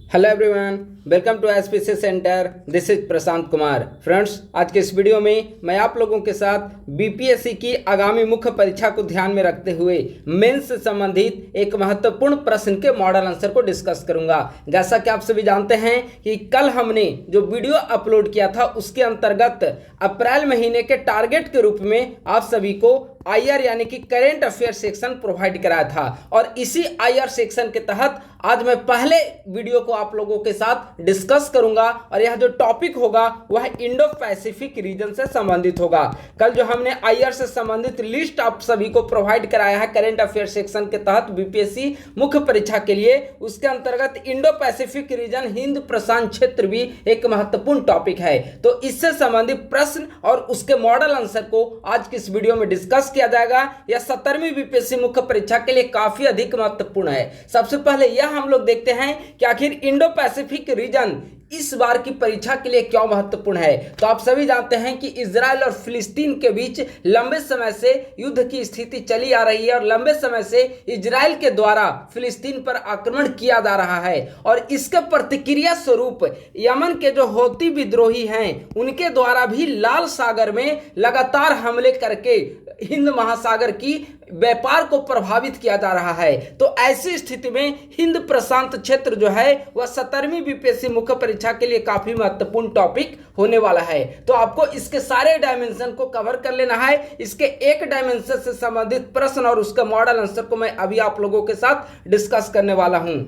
Hello everyone, welcome to SPC centre. This is Prashant Kumar. Friends, आज के इस वीडियो में मैं आप लोगों के साथ बीपीएससी की आगामी मुख्य परीक्षा को ध्यान में रखते हुए मेंस से संबंधित एक महत्वपूर्ण प्रश्न के मॉडल आंसर को डिस्कस करूंगा। जैसा कि आप सभी जानते हैं कि कल हमने जो वीडियो अपलोड किया था उसके अंतर्गत अप्रैल महीने के टारगेट के रूप में आप सभी को आईआर यानी कि करेंट अफेयर सेक्शन प्रोवाइड कराया था, और इसी आईआर सेक्शन के तहत आज मैं पहले वीडियो को आप लोगों के साथ डिस्कस करूंगा, और यह जो टॉपिक होगा वह इंडो पैसिफिक रीजन से संबंधित होगा। कल जो हमने आईआर से संबंधित लिस्ट आप सभी को प्रोवाइड कराया है करेंट अफेयर सेक्शन के तहत बीपीएससी मुख्य परीक्षा के लिए, उसके अंतर्गत इंडो पैसिफिक रीजन हिंद प्रशांत क्षेत्र भी एक महत्वपूर्ण टॉपिक है। तो इससे संबंधित प्रश्न और उसके मॉडल आंसर को आज की इस वीडियो में डिस्कस किया जाएगा। यह 17वीं बीपीएससी मुख्य परीक्षा के लिए काफी अधिक महत्वपूर्ण है। सबसे पहले यह हम लोग देखते हैं कि आखिर इंडो पैसिफिक रीजन इस बार की परीक्षा के लिए क्यों महत्वपूर्ण है। तो आप सभी जानते हैं कि इजराइल और फिलिस्तीन के बीच लंबे समय से युद्ध की स्थिति चली आ रही है, और लंबे समय से इजराइल के द्वारा फिलिस्तीन पर आक्रमण किया जा रहा है, और इसके प्रतिक्रिया स्वरूप यमन के जो हौती विद्रोही हैं उनके द्वारा भी लाल सागर में लगातार हमले करके हिंद महासागर की व्यापार को प्रभावित किया जा रहा है। तो ऐसी स्थिति में हिंद प्रशांत क्षेत्र जो है वह 17वीं बीपीएससी मुख्य परीक्षा के लिए काफी महत्वपूर्ण टॉपिक होने वाला है। तो आपको इसके सारे डायमेंशन को कवर कर लेना है। इसके एक डायमेंशन से संबंधित प्रश्न और उसका मॉडल आंसर को मैं अभी आप लोगों के साथ डिस्कस करने वाला हूं।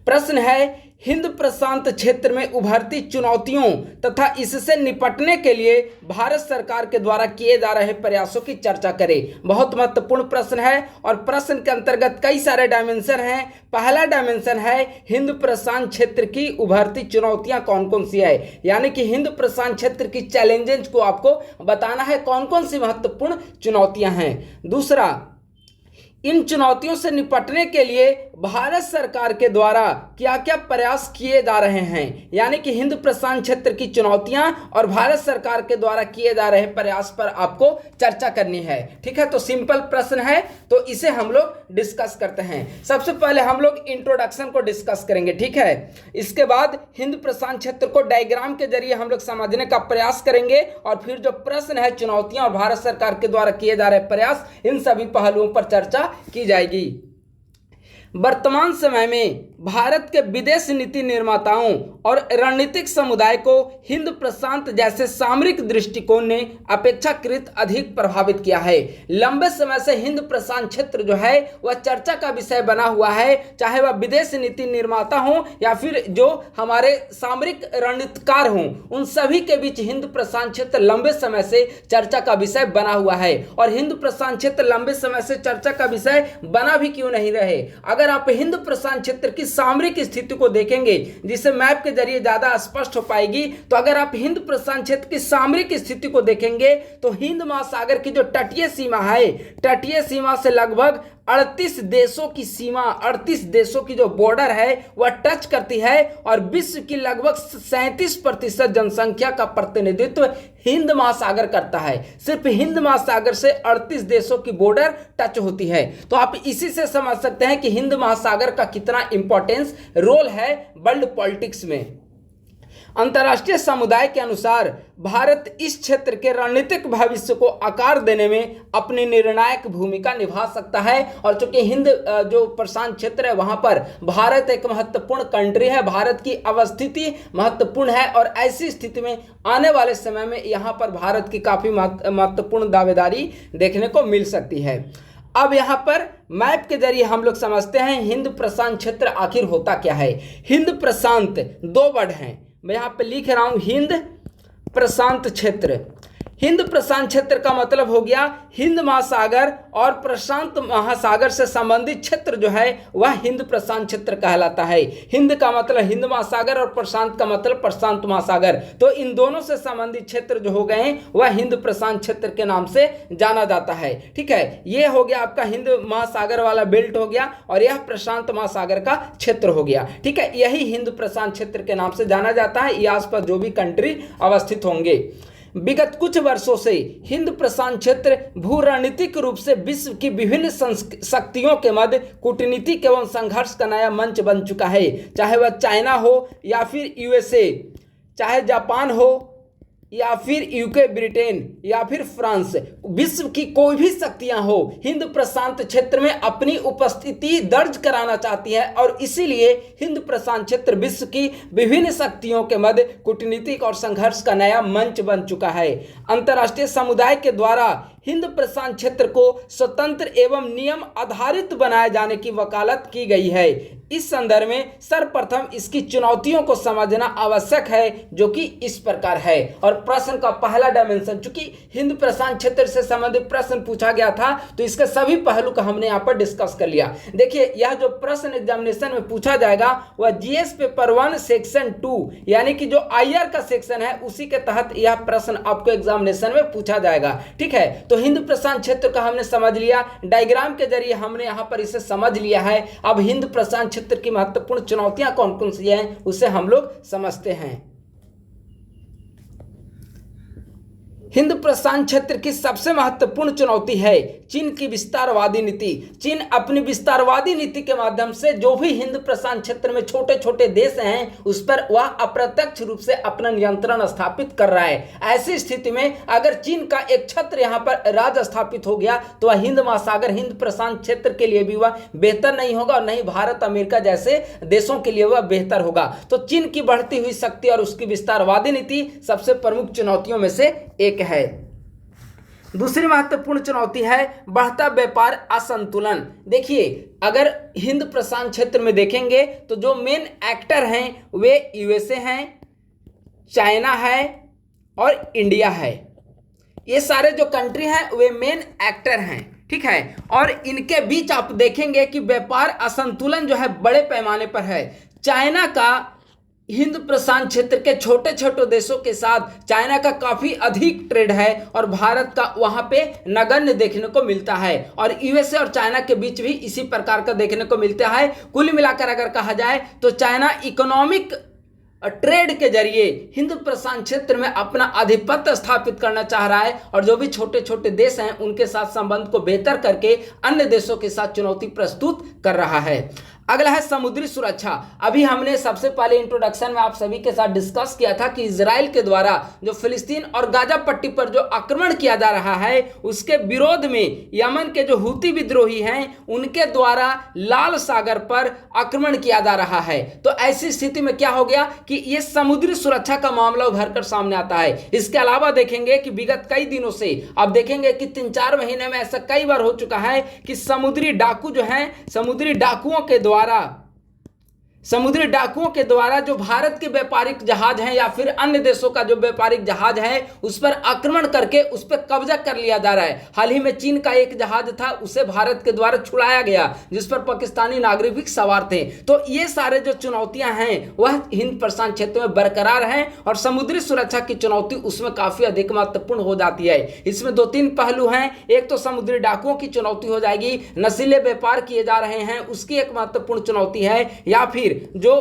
प्रश्न है, हिंद प्रशांत क्षेत्र में उभरती चुनौतियों तथा इससे निपटने के लिए भारत सरकार के द्वारा किए जा रहे प्रयासों की चर्चा करें। बहुत महत्वपूर्ण प्रश्न है, और प्रश्न के अंतर्गत कई सारे डायमेंशन हैं। पहला डायमेंशन है हिंद प्रशांत क्षेत्र की उभरती चुनौतियां कौन कौन सी है, यानी कि हिंद प्रशांत क्षेत्र की चैलेंजेस को आपको बताना है कौन कौन सी महत्वपूर्ण चुनौतियां हैं। दूसरा, इन चुनौतियों से निपटने के लिए भारत सरकार के द्वारा क्या क्या प्रयास किए जा रहे हैं, यानी कि हिंद प्रशांत क्षेत्र की चुनौतियां और भारत सरकार के द्वारा किए जा रहे प्रयास पर आपको चर्चा करनी है। ठीक है, तो सिंपल प्रश्न है, तो इसे हम लोग डिस्कस करते हैं। सबसे पहले हम लोग इंट्रोडक्शन को डिस्कस करेंगे, ठीक है। इसके बाद हिंद प्रशांत क्षेत्र को डायग्राम के जरिए हम लोग समझने का प्रयास करेंगे, और फिर जो प्रश्न है चुनौतियां और भारत सरकार के द्वारा किए जा रहे प्रयास, इन सभी पहलुओं पर चर्चा की जाएगी। वर्तमान समय में भारत के विदेश नीति निर्माताओं और रणनीतिक समुदाय को हिंद प्रशांत जैसे सामरिक दृष्टिकोण ने अपेक्षाकृत अधिक प्रभावित किया है। लंबे समय से हिंद प्रशांत क्षेत्र जो है वह चर्चा का विषय बना हुआ है, चाहे वह विदेश नीति निर्माता हो या फिर जो हमारे सामरिक रणनीतिकार हों, उन सभी के बीच हिंद प्रशांत क्षेत्र लंबे समय से चर्चा का विषय बना हुआ है। और हिंद प्रशांत क्षेत्र लंबे समय से चर्चा का विषय बना भी क्यों नहीं रहे, अगर आप हिंद प्रशांत क्षेत्र की सामरिक स्थिति को देखेंगे, जिसे मैप के जरिए ज्यादा स्पष्ट हो पाएगी, तो अगर आप हिंद प्रशांत क्षेत्र की सामरिक स्थिति को देखेंगे तो हिंद महासागर की जो तटीय सीमा है, तटीय सीमा से लगभग 38 देशों की सीमा, 38 देशों की जो बॉर्डर है वह टच करती है, और विश्व की लगभग 37% जनसंख्या का प्रतिनिधित्व हिंद महासागर करता है। सिर्फ हिंद महासागर से 38 देशों की बॉर्डर टच होती है। तो आप इसी से समझ सकते हैं कि हिंद महासागर का कितना इंपॉर्टेंस रोल है वर्ल्ड पॉलिटिक्स में। अंतर्राष्ट्रीय समुदाय के अनुसार भारत इस क्षेत्र के रणनीतिक भविष्य को आकार देने में अपनी निर्णायक भूमिका निभा सकता है। और चूंकि हिंद जो प्रशांत क्षेत्र है वहां पर भारत एक महत्वपूर्ण कंट्री है, भारत की अवस्थिति महत्वपूर्ण है, और ऐसी स्थिति में आने वाले समय में यहाँ पर भारत की काफी महत्वपूर्ण दावेदारी देखने को मिल सकती है। अब यहाँ पर मैप के जरिए हम लोग समझते हैं हिंद प्रशांत क्षेत्र आखिर होता क्या है। हिंद प्रशांत दो वर्ड हैं, मैं यहाँ पे लिख रहा हूं हिंद प्रशांत क्षेत्र। हिंद प्रशांत क्षेत्र का मतलब हो गया हिंद महासागर और प्रशांत महासागर से संबंधित क्षेत्र जो है वह हिंद प्रशांत क्षेत्र कहलाता है। हिंद का मतलब हिंद महासागर और प्रशांत का मतलब प्रशांत महासागर, तो इन दोनों से संबंधित क्षेत्र जो हो गए वह हिंद प्रशांत क्षेत्र के नाम से जाना जाता है। ठीक है, ये हो गया आपका हिंद महासागर वाला बेल्ट हो गया, और यह प्रशांत महासागर का क्षेत्र हो गया। ठीक है, यही हिंद प्रशांत क्षेत्र के नाम से जाना जाता है, ये आसपास जो भी कंट्री अवस्थित होंगे। विगत कुछ वर्षों से हिंद प्रशांत क्षेत्र भू रणनीतिक रूप से विश्व की विभिन्न शक्तियों के मध्य कूटनीतिक एवं संघर्ष का नया मंच बन चुका है। चाहे वह चाइना हो या फिर यूएसए, चाहे जापान हो या फिर यूके, ब्रिटेन या फिर फ्रांस, विश्व की कोई भी शक्तियां हो हिंद प्रशांत क्षेत्र में अपनी उपस्थिति दर्ज कराना चाहती है और इसीलिए हिंद प्रशांत क्षेत्र विश्व की विभिन्न शक्तियों के मध्य कूटनीतिक और संघर्ष का नया मंच बन चुका है। अंतर्राष्ट्रीय समुदाय के द्वारा हिंद प्रशांत क्षेत्र को स्वतंत्र एवं नियम आधारित बनाए जाने की वकालत की गई है। इस संदर्भ में सर्वप्रथम इसकी चुनौतियों को समझना आवश्यक है, जो कि इस प्रकार है। और प्रश्न का पहला डायमेंशन, चूंकि हिंद प्रशांत क्षेत्र से संबंधित प्रश्न पूछा गया था तो इसके सभी पहलू का हमने यहाँ पर डिस्कस कर लिया। देखिए, यह जो प्रश्न एग्जामिनेशन में पूछा जाएगा वह जीएस पेपर 1 सेक्शन 2 यानी कि जो आईआर का सेक्शन है उसी के तहत यह प्रश्न आपको एग्जामिनेशन में पूछा जाएगा। ठीक है, तो हिंद प्रशांत क्षेत्र का हमने समझ लिया, डायग्राम के जरिए हमने यहाँ पर इसे समझ लिया है। अब हिंद प्रशांत क्षेत्र की महत्वपूर्ण चुनौतियां कौन कौन सी हैं उसे हम लोग समझते हैं। हिंद प्रशांत क्षेत्र की सबसे महत्वपूर्ण चुनौती है चीन की विस्तारवादी नीति। चीन अपनी विस्तारवादी नीति के माध्यम से जो भी हिंद प्रशांत क्षेत्र में छोटे छोटे देश हैं उस पर वह अप्रत्यक्ष रूप से अपना नियंत्रण स्थापित कर रहा है। ऐसी स्थिति में अगर चीन का एक छत्र यहाँ पर राज स्थापित हो गया तो वह हिंद महासागर, हिंद प्रशांत क्षेत्र के लिए भी वह बेहतर नहीं होगा और नहीं भारत अमेरिका जैसे देशों के लिए वह बेहतर होगा। तो चीन की बढ़ती हुई शक्ति और उसकी विस्तारवादी नीति सबसे प्रमुख चुनौतियों में से एक है। दूसरी महत्वपूर्ण चुनौती है बढ़ता व्यापार असंतुलन। देखिए, अगर हिंद प्रशांत क्षेत्र में देखेंगे तो जो मेन एक्टर हैं वे यूएसए हैं, चाइना है और इंडिया है। ये सारे जो कंट्री हैं वे मेन एक्टर हैं। ठीक है, और इनके बीच आप देखेंगे कि व्यापार असंतुलन जो है बड़े पैमाने पर है। चाइना का हिंद प्रशांत क्षेत्र के छोटे छोटे देशों के साथ चाइना का काफी अधिक ट्रेड है और भारत का वहां पे नगण्य देखने को मिलता है और यूएसए और चाइना के बीच भी इसी प्रकार का देखने को मिलता है। कुल मिलाकर अगर कहा जाए तो चाइना इकोनॉमिक ट्रेड के जरिए हिंद प्रशांत क्षेत्र में अपना आधिपत्य स्थापित करना चाह रहा है और जो भी छोटे छोटे देश हैं उनके साथ संबंध को बेहतर करके अन्य देशों के साथ चुनौती प्रस्तुत कर रहा है। अगला है समुद्री सुरक्षा। अभी हमने सबसे पहले इंट्रोडक्शन में आप सभी के साथ डिस्कस किया था कि इजराइल के द्वारा जो फिलिस्तीन और गाजा पट्टी पर जो आक्रमण किया जा रहा है उसके विरोध में यमन के जो हूती विद्रोही हैं उनके द्वारा लाल सागर पर आक्रमण किया जा रहा है। तो ऐसी स्थिति में क्या हो गया कि ये समुद्री सुरक्षा का मामला उभर कर सामने आता है। इसके अलावा देखेंगे कि विगत कई दिनों से आप देखेंगे कि 3-4 महीने में ऐसा कई बार हो चुका है कि समुद्री डाकू जो हैं, समुद्री डाकुओं के द्वारा जो भारत के व्यापारिक जहाज हैं या फिर अन्य देशों का जो व्यापारिक जहाज है उस पर आक्रमण करके उस पर कब्जा कर लिया जा रहा है। हाल ही में चीन का एक जहाज था, उसे भारत के द्वारा छुड़ाया गया जिस पर पाकिस्तानी नागरिक भी सवार थे। तो ये सारे जो चुनौतियां हैं वह हिंद प्रशांत क्षेत्र में बरकरार हैं और समुद्री सुरक्षा की चुनौती उसमें काफी अधिक महत्वपूर्ण हो जाती है। इसमें 2-3 पहलू हैं। एक तो समुद्री डाकुओं की चुनौती हो जाएगी, नशीले व्यापार किए जा रहे हैं उसकी एक महत्वपूर्ण चुनौती है, या फिर जो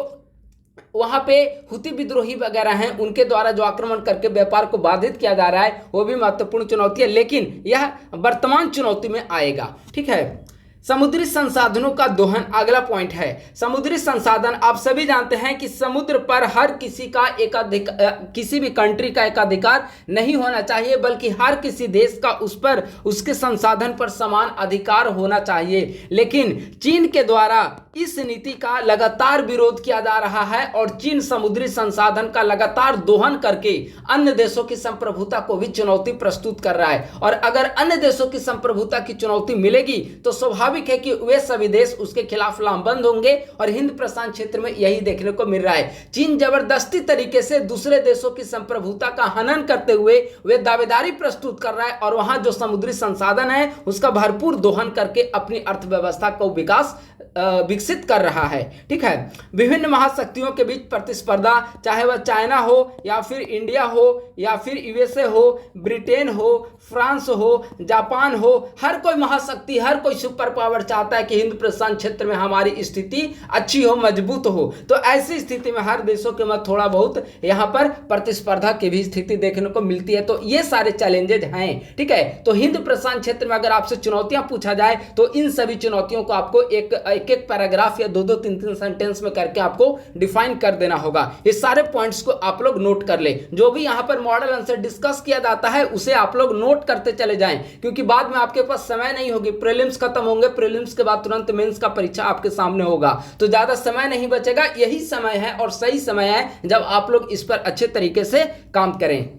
वहां पे हुती विद्रोही वगैरह हैं उनके द्वारा जो आक्रमण करके व्यापार को बाधित किया जा रहा है वो भी महत्वपूर्ण चुनौती है, लेकिन यह वर्तमान चुनौती में आएगा। ठीक है, समुद्री संसाधनों का दोहन अगला पॉइंट है। समुद्री संसाधन आप सभी जानते हैं कि समुद्र पर हर किसी का किसी भी कंट्री का एकाधिकार नहीं होना चाहिए, बल्कि हर किसी देश का उस पर उसके संसाधन पर समान अधिकार होना चाहिए। लेकिन चीन के द्वारा इस नीति का लगातार विरोध किया जा रहा है और चीन समुद्री संसाधन का लगातार दोहन करके अन्य देशों की संप्रभुता को भी चुनौती प्रस्तुत कर रहा है। और अगर अन्य देशों की संप्रभुता की चुनौती मिलेगी तो स्वाभाविक है कि वे सभी देश उसके खिलाफ लामबंद होंगे और हिंद प्रशांत क्षेत्र में यही देखने को मिल रहा है। चीन जबरदस्ती तरीके से दूसरे देशों की संप्रभुता का हनन करते हुए वे दावेदारी प्रस्तुत कर रहा है और वहां जो समुद्री संसाधन है उसका भरपूर दोहन करके अपनी अर्थव्यवस्था को विकसित कर रहा है। ठीक है, विभिन्न महाशक्तियों के बीच प्रतिस्पर्धा, चाहे वह चाइना हो या फिर इंडिया हो या फिर यूएसए हो, ब्रिटेन हो, फ्रांस हो, जापान हो, हर कोई महाशक्ति, हर कोई सुपर पावर चाहता है कि हिंद प्रशांत क्षेत्र में हमारी स्थिति अच्छी हो, मजबूत हो। तो ऐसी स्थिति में हर देशों के मध्य थोड़ा बहुत यहाँ पर प्रतिस्पर्धा की भी स्थिति देखने को मिलती है। तो ये सारे चैलेंजेज हैं, ठीक है। तो हिंद प्रशांत क्षेत्र में अगर आपसे चुनौतियां पूछा जाए तो इन सभी चुनौतियों को आपको एक एक पैराग्राफ या दो तीन सेंटेंस में करके आपको डिफाइन कर देना होगा। ये सारे पॉइंट्स को आप लोग नोट कर ले। जो भी यहां पर मॉडल आंसर डिस्कस किया जाता है उसे आप लोग नोट करते चले जाएं, क्योंकि बाद में आपके पास समय नहीं होगी। प्रीलिम्स खत्म होंगे, प्रीलिम्स के बाद तुरंत मेंस का परीक्षा आपके सामने होगा, तो ज्यादा समय नहीं बचेगा। यही समय है और सही समय है जब आप लोग इस पर अच्छे तरीके से काम करें।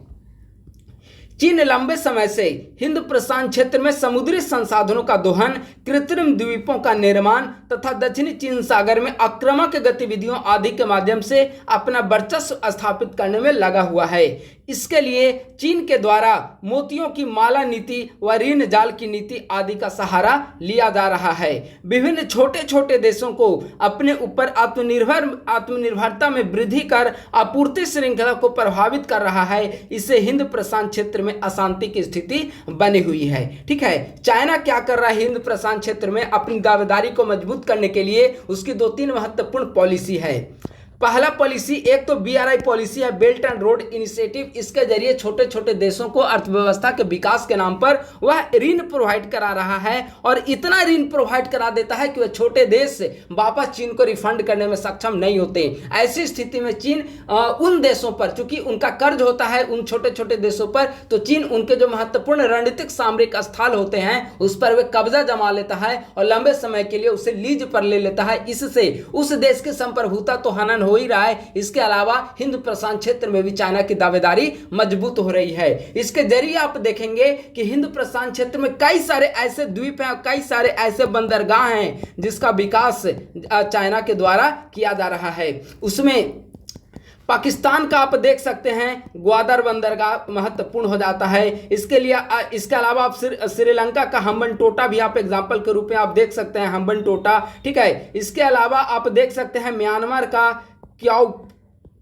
चीन लंबे समय से हिंद प्रशांत क्षेत्र में समुद्री संसाधनों का दोहन, कृत्रिम द्वीपों का निर्माण तथा दक्षिणी चीन सागर में आक्रामक गतिविधियों आदि के माध्यम से अपना वर्चस्व स्थापित करने में लगा हुआ है। इसके लिए चीन के द्वारा मोतियों की माला नीति व ऋण जाल की नीति आदि का सहारा लिया जा रहा है। विभिन्न छोटे छोटे देशों को अपने ऊपर आत्मनिर्भरता में वृद्धि कर आपूर्ति श्रृंखला को प्रभावित कर रहा है। इससे हिंद प्रशांत क्षेत्र में अशांति की स्थिति बनी हुई है, ठीक है। चाइना क्या कर रहा है हिंद प्रशांत क्षेत्र में अपनी दावेदारी को मजबूत करने के लिए? उसकी 2-3 महत्वपूर्ण पॉलिसी है। पहला पॉलिसी एक तो BRI पॉलिसी है, बेल्ट एंड रोड इनिशिएटिव। इसके जरिए छोटे छोटे देशों को अर्थव्यवस्था के विकास के नाम पर वह ऋण प्रोवाइड करा रहा है, और इतना ऋण प्रोवाइड करा देता है कि वह छोटे देश वापस चीन को रिफंड करने में सक्षम नहीं होते। ऐसी स्थिति में चीन उन देशों पर, चूंकि उनका कर्ज होता है उन छोटे छोटे देशों पर, तो चीन उनके जो महत्वपूर्ण रणनीतिक सामरिक स्थल होते हैं उस पर वे कब्जा जमा लेता है और लंबे समय के लिए उसे लीज पर ले लेता है। इससे उस देश की संप्रभुता तो हनन हो ही रहा है। इसके अलावा हिंद प्रशांत क्षेत्र में भी चाइना की दावेदारी मजबूत हो रही है। इसके जरिए आप देखेंगे कि हिंद प्रशांत क्षेत्र में कई सारे ऐसे द्वीप हैं और कई सारे ऐसे बंदरगाह हैं जिसका विकास चाइना के द्वारा किया जा रहा है। उसमें पाकिस्तान का आप देख सकते हैं ग्वादर बंदरगाह महत्वपूर्ण हो जाता है। इसके अलावा आप श्रीलंका का हम्बनटोटा भी आप एग्जाम्पल के रूप में आप देख सकते हैं, हम्बनटोटा, ठीक है। इसके अलावा आप देख सकते हैं म्यांमार का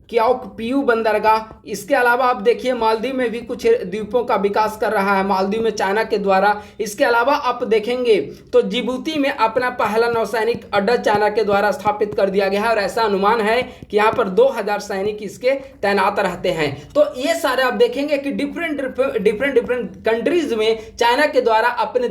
क्याओकपियू बंदरगाह। इसके अलावा आप देखिए मालदीव में भी कुछ द्वीपों का विकास कर रहा है, मालदीव में चाइना के द्वारा। इसके अलावा आप देखेंगे तो जिबूती में अपना पहला नौसैनिक अड्डा चाइना के द्वारा स्थापित कर दिया गया है, और ऐसा अनुमान है कि यहाँ पर 2000 सैनिक इसके तैनात रहते हैं। तो ये सारे आप देखेंगे कि डिफरेंट कंट्रीज में चाइना के द्वारा अपने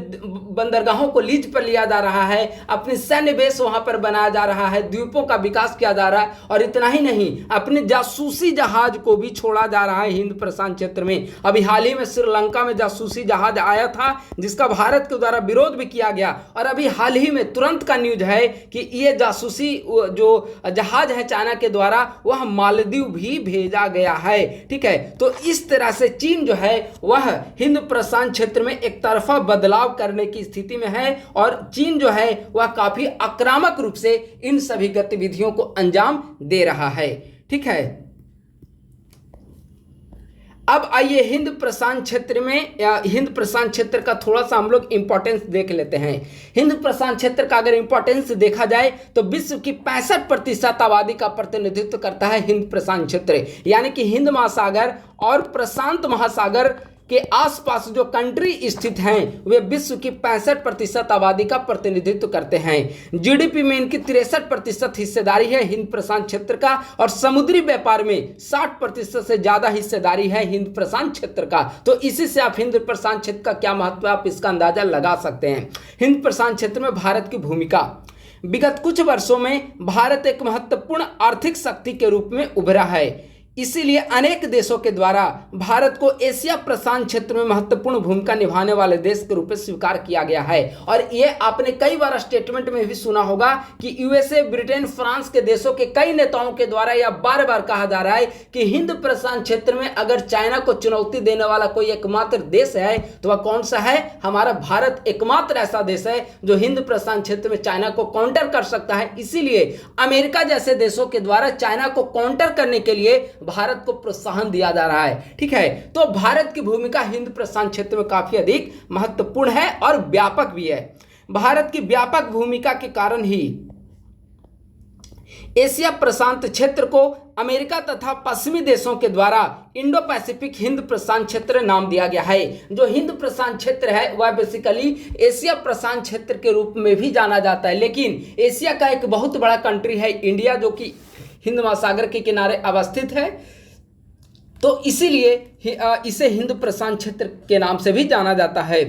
बंदरगाहों को लीज पर लिया जा रहा है, अपनी सैन्य बेस वहां पर बनाया जा रहा है, द्वीपों का विकास किया जा रहा है, और इतना ही नहीं अपने जासूसी जहाज को भी छोड़ा जा रहा है हिंद प्रशांत क्षेत्र में। अभी हाल ही में श्रीलंका में जासूसी जहाज आया था जिसका भारत के द्वारा विरोध भी किया गया, और अभी हाल ही में तुरंत का न्यूज है कि ये जासूसी जो जहाज है चाइना के द्वारा वह मालदीव भी भेजा गया है, ठीक है। तो इस तरह से चीन जो है वह हिंद प्रशांत क्षेत्र में एक तरफा बदलाव करने की स्थिति में है, और चीन जो है वह काफी आक्रामक रूप से इन सभी गतिविधियों को अंजाम दे रहा है, ठीक है। अब आइए हिंद प्रशांत क्षेत्र का थोड़ा सा हम लोग इंपॉर्टेंस देख लेते हैं। हिंद प्रशांत क्षेत्र का अगर इंपॉर्टेंस देखा जाए तो विश्व की 65% आबादी का प्रतिनिधित्व करता है हिंद प्रशांत क्षेत्र, यानी कि हिंद महासागर और प्रशांत महासागर के आसपास जो कंट्री स्थित हैं वे विश्व की 65% आबादी का प्रतिनिधित्व करते हैं। जीडीपी में इनकी 63% हिस्सेदारी है हिंद प्रशांत क्षेत्र का, और समुद्री व्यापार में 60% से ज्यादा हिस्सेदारी है हिंद प्रशांत क्षेत्र का। तो इसी से आप हिंद प्रशांत क्षेत्र का क्या महत्व है आप इसका अंदाजा लगा सकते हैं। हिंद प्रशांत क्षेत्र में भारत की भूमिका, विगत कुछ वर्षों में भारत एक महत्वपूर्ण आर्थिक शक्ति के रूप में उभरा है। इसीलिए अनेक देशों के द्वारा भारत को एशिया प्रशांत क्षेत्र में महत्वपूर्ण भूमिका निभाने वाले देश के रूप में स्वीकार किया गया है। और ये आपने कई बार स्टेटमेंट में भी सुना होगा कि यूएसए, ब्रिटेन, फ्रांस के देशों के कई नेताओं के द्वारा यह बार बार कहा जा रहा है कि हिंद प्रशांत क्षेत्र में अगर चाइना को चुनौती देने वाला कोई एकमात्र देश है तो वह कौन सा है? हमारा भारत एकमात्र ऐसा देश है जो हिंद प्रशांत क्षेत्र में चाइना को काउंटर कर सकता है। इसीलिए अमेरिका जैसे देशों के द्वारा चाइना को काउंटर करने के लिए भारत को प्रोत्साहन दिया जा रहा है, ठीक है। तो भारत की भूमिका हिंद प्रशांत क्षेत्र में काफी अधिक महत्वपूर्ण है और व्यापक भी है। भारत की व्यापक भूमिका के कारण ही एशिया प्रशांत क्षेत्र को अमेरिका तथा पश्चिमी देशों के द्वारा इंडो पैसिफिक हिंद प्रशांत क्षेत्र नाम दिया गया है। जो हिंद प्रशांत क्षेत्र है वह बेसिकली एशिया प्रशांत क्षेत्र के रूप में भी जाना जाता है, लेकिन एशिया का एक बहुत बड़ा कंट्री है इंडिया, जो कि हिंद महासागर के किनारे अवस्थित है, तो इसीलिए इसे हिंद प्रशांत क्षेत्र के नाम से भी जाना जाता है।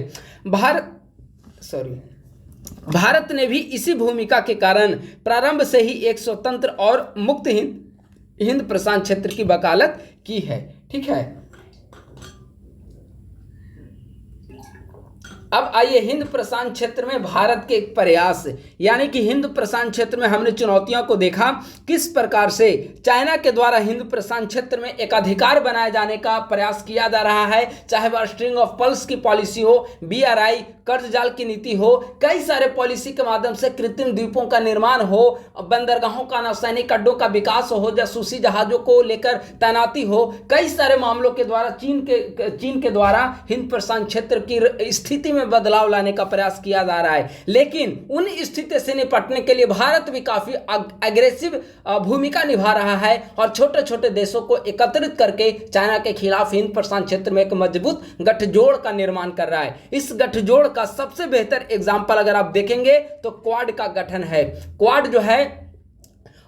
भारत ने भी इसी भूमिका के कारण प्रारंभ से ही एक स्वतंत्र और मुक्त हिंद प्रशांत क्षेत्र की वकालत की है। ठीक है, अब आइए हिंद प्रशांत क्षेत्र में भारत के एक प्रयास, यानी कि हिंद प्रशांत क्षेत्र में हमने चुनौतियों को देखा, किस प्रकार से चाइना के द्वारा हिंद प्रशांत क्षेत्र में एकाधिकार बनाए जाने का प्रयास किया जा रहा है, चाहे वह स्ट्रिंग ऑफ पर्ल्स की पॉलिसी हो, BRI कर्ज जाल की नीति हो, कई सारे पॉलिसी के माध्यम से कृत्रिम द्वीपों का निर्माण हो, बंदरगाहों का नौसैनिक अड्डों का विकास हो, जासूसी जहाजों को लेकर तैनाती हो, कई सारे मामलों के द्वारा चीन के द्वारा हिंद प्रशांत क्षेत्र की स्थिति में बदलाव लाने का प्रयास किया जा रहा है। लेकिन उन स्थिति से निपटने के लिए भारत भी काफी एग्रेसिव भूमिका निभा रहा है और छोटे छोटे देशों को एकत्रित करके चाइना के खिलाफ हिंद प्रशांत क्षेत्र में एक मजबूत गठजोड़ का निर्माण कर रहा है। इस गठजोड़ का सबसे बेहतर एग्जाम्पल अगर आप देखेंगे तो क्वाड का गठन है। क्वाड जो है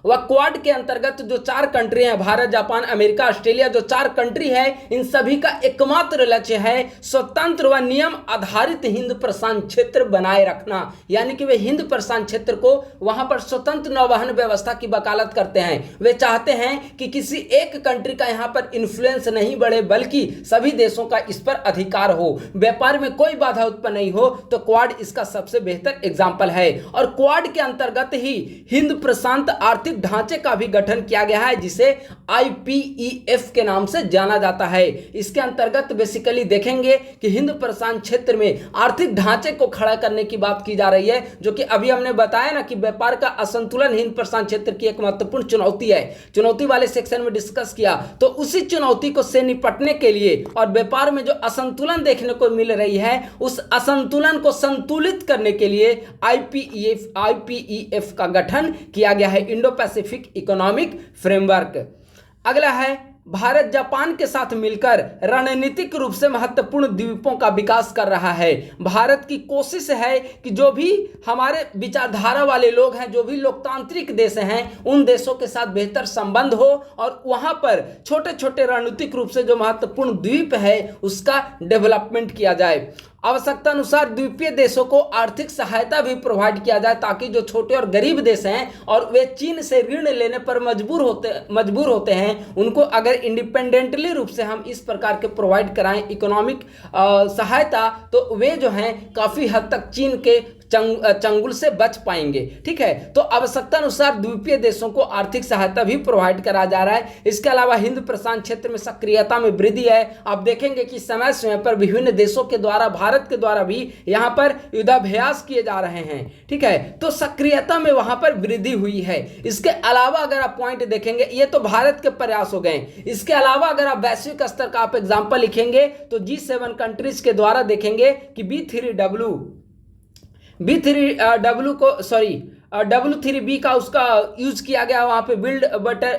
वह क्वाड के अंतर्गत जो 4 कंट्री हैं, भारत, जापान, अमेरिका, ऑस्ट्रेलिया, जो 4 कंट्री है, इन सभी का एकमात्र लक्ष्य है स्वतंत्र व नियम आधारित हिंद प्रशांत क्षेत्र बनाए रखना, यानी कि वे हिंद प्रशांत क्षेत्र को वहां पर स्वतंत्र नौवहन व्यवस्था की वकालत करते हैं। वे चाहते हैं कि किसी एक कंट्री का यहां पर इन्फ्लुएंस नहीं बढ़े, बल्कि सभी देशों का इस पर अधिकार हो, व्यापार में कोई बाधा उत्पन्न नहीं हो। तो क्वाड इसका सबसे बेहतर एग्जाम्पल है और क्वाड के अंतर्गत ही हिंद प्रशांत आर्थिक ढांचे का भी गठन किया गया है, जिसे IPEF के नाम से जाना जाता है। इसके अंतर्गत बेसिकली देखेंगे कि हिंद प्रशांत क्षेत्र में आर्थिक ढांचे को खड़ा करने की बात की जा रही है, जो कि अभी हमने बताया ना कि व्यापार का असंतुलन हिंद प्रशांत क्षेत्र की एक महत्वपूर्ण चुनौती है। चुनौती वाले सेक्शन में डिस्कस किया, तो उसी चुनौती को से निपटने के लिए और व्यापार में जो असंतुलन देखने को मिल रही है, उस असंतुलन को संतुलित करने के लिए IPEF का गठन किया गया है, इंडो पैसिफिक इकोनॉमिक फ्रेमवर्क। अगला है भारत जापान के साथ मिलकर रणनीतिक रूप से महत्वपूर्ण द्वीपों का विकास कर रहा है। भारत की कोशिश है कि जो भी हमारे विचारधारा वाले लोग हैं, जो भी लोकतांत्रिक देश हैं, उन देशों के साथ बेहतर संबंध हो और वहां पर छोटे छोटे रणनीतिक रूप से जो महत्वपूर्ण द्वीप है उसका डेवलपमेंट किया जाए। आवश्यकता अनुसार द्वीपीय देशों को आर्थिक सहायता भी प्रोवाइड किया जाए, ताकि जो छोटे और गरीब देश हैं और वे चीन से ऋण लेने पर मजबूर होते हैं, उनको अगर इंडिपेंडेंटली रूप से हम इस प्रकार के प्रोवाइड कराएं इकोनॉमिक सहायता, तो वे जो हैं काफ़ी हद तक चीन के चंगुल से बच पाएंगे। ठीक है, तो आवश्यकता अनुसार द्वीपीय देशों को आर्थिक सहायता भी प्रोवाइड करा जा रहा है। इसके अलावा हिंद प्रशांत क्षेत्र में सक्रियता में वृद्धि है। आप देखेंगे कि समय समय पर विभिन्न देशों के द्वारा, भारत के द्वारा भी यहाँ पर युद्धाभ्यास किए जा रहे हैं। ठीक है, तो सक्रियता में वहां पर वृद्धि हुई है। इसके अलावा अगर आप पॉइंट देखेंगे, ये तो भारत के प्रयास हो गए। इसके अलावा अगर आप वैश्विक स्तर का आप एग्जाम्पल लिखेंगे तो G7 कंट्रीज के द्वारा देखेंगे कि W3B का उसका यूज किया गया वहां पे, बिल्ड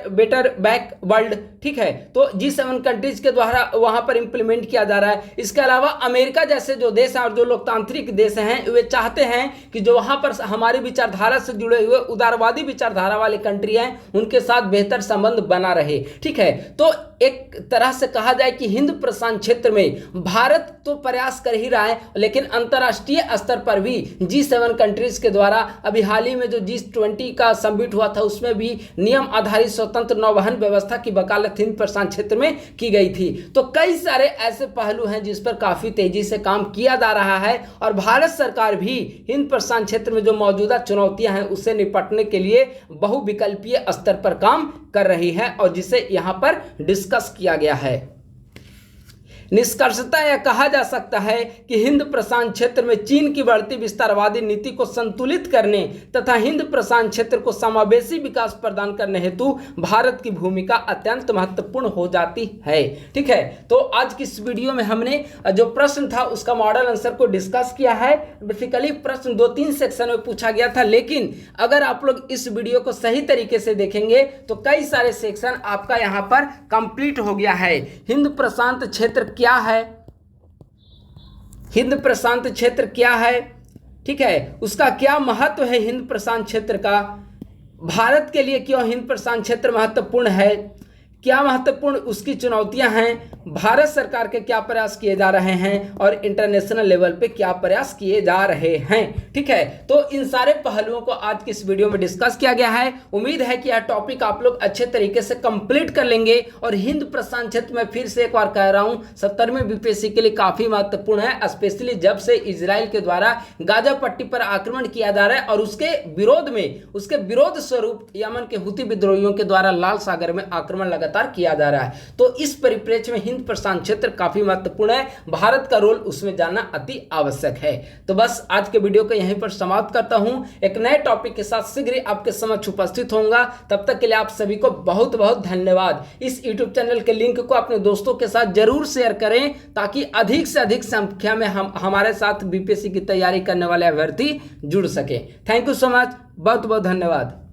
बेटर बैक वर्ल्ड। ठीक है, तो G7 कंट्रीज के द्वारा वहां पर इंप्लीमेंट किया जा रहा है। इसके अलावा अमेरिका जैसे जो देश हैं और जो लोकतांत्रिक देश हैं, वे चाहते हैं कि जो वहां पर हमारी विचारधारा से जुड़े हुए उदारवादी विचारधारा वाले कंट्री हैं, उनके साथ बेहतर संबंध बना रहे। ठीक है, तो एक तरह से कहा जाए कि हिंद प्रशांत क्षेत्र में भारत तो प्रयास कर ही रहा है, लेकिन अंतर्राष्ट्रीय स्तर पर भी G7 कंट्रीज के द्वारा अभी हाल ही में जो G20 का समिट हुआ था, उसमें भी नियम आधारित स्वतंत्र नौवहन व्यवस्था की वकालत हिंद प्रशांत क्षेत्र में की गई थी। तो कई सारे ऐसे पहलू हैं जिस पर काफी तेजी से काम किया जा रहा है और भारत सरकार भी हिंद प्रशांत क्षेत्र में जो मौजूदा चुनौतियां हैं उससे निपटने के लिए बहुविकल्पीय स्तर पर काम कर रही है और जिसे यहां पर डिस्कस किया गया है। निष्कर्षतः यह कहा जा सकता है कि हिंद प्रशांत क्षेत्र में चीन की बढ़ती विस्तारवादी नीति को संतुलित करने तथा हिंद प्रशांत क्षेत्र को समावेशी विकास प्रदान करने हेतु भारत की भूमिका अत्यंत महत्वपूर्ण हो जाती है। ठीक है, तो आज की इस वीडियो में हमने जो प्रश्न था उसका मॉडल आंसर को डिस्कस किया है। बेसिकली प्रश्न 2-3 सेक्शन में पूछा गया था, लेकिन अगर आप लोग इस वीडियो को सही तरीके से देखेंगे तो कई सारे सेक्शन आपका यहां पर कंप्लीट हो गया है। हिंद प्रशांत क्षेत्र क्या है, हिंद प्रशांत क्षेत्र क्या है, ठीक है, उसका क्या महत्व है हिंद प्रशांत क्षेत्र का, भारत के लिए क्यों हिंद प्रशांत क्षेत्र महत्वपूर्ण है, क्या महत्वपूर्ण उसकी चुनौतियां हैं, भारत सरकार के क्या प्रयास किए जा रहे हैं और इंटरनेशनल लेवल पे क्या प्रयास किए जा रहे हैं। ठीक है, तो इन सारे पहलुओं को आज की इस वीडियो में डिस्कस किया गया है। उम्मीद है कि यह टॉपिक आप लोग अच्छे तरीके से कंप्लीट कर लेंगे और हिंद प्रशांत क्षेत्र में फिर से एक बार कह रहा हूं 70वें बीपीएससी के लिए काफी महत्वपूर्ण है, स्पेशली जब से इजराइल के द्वारा गाजा पट्टी पर आक्रमण किया जा रहा है और उसके विरोध स्वरूप यमन के हुती विद्रोहियों के द्वारा लाल सागर में आक्रमण लगातार किया जा रहा है। तो इस परिप्रेक्ष्य में हिंद प्रशांत क्षेत्र काफी महत्वपूर्ण है, भारत का रोल उसमें जानना अति आवश्यक है। तो बस आज के वीडियो को यहीं पर समाप्त करता हूं, एक नए टॉपिक के साथ शीघ्र ही आपके समक्ष उपस्थित होऊंगा। तब तक के लिए आप सभी को बहुत बहुत धन्यवाद। इस YouTube चैनल के लिंक को अपने दोस्तों के साथ जरूर शेयर करें ताकि अधिक से अधिक संख्या में हमारे साथ बीपीएससी की तैयारी करने वाले अभ्यर्थी जुड़ सके। थैंक यू सो मच, बहुत बहुत धन्यवाद।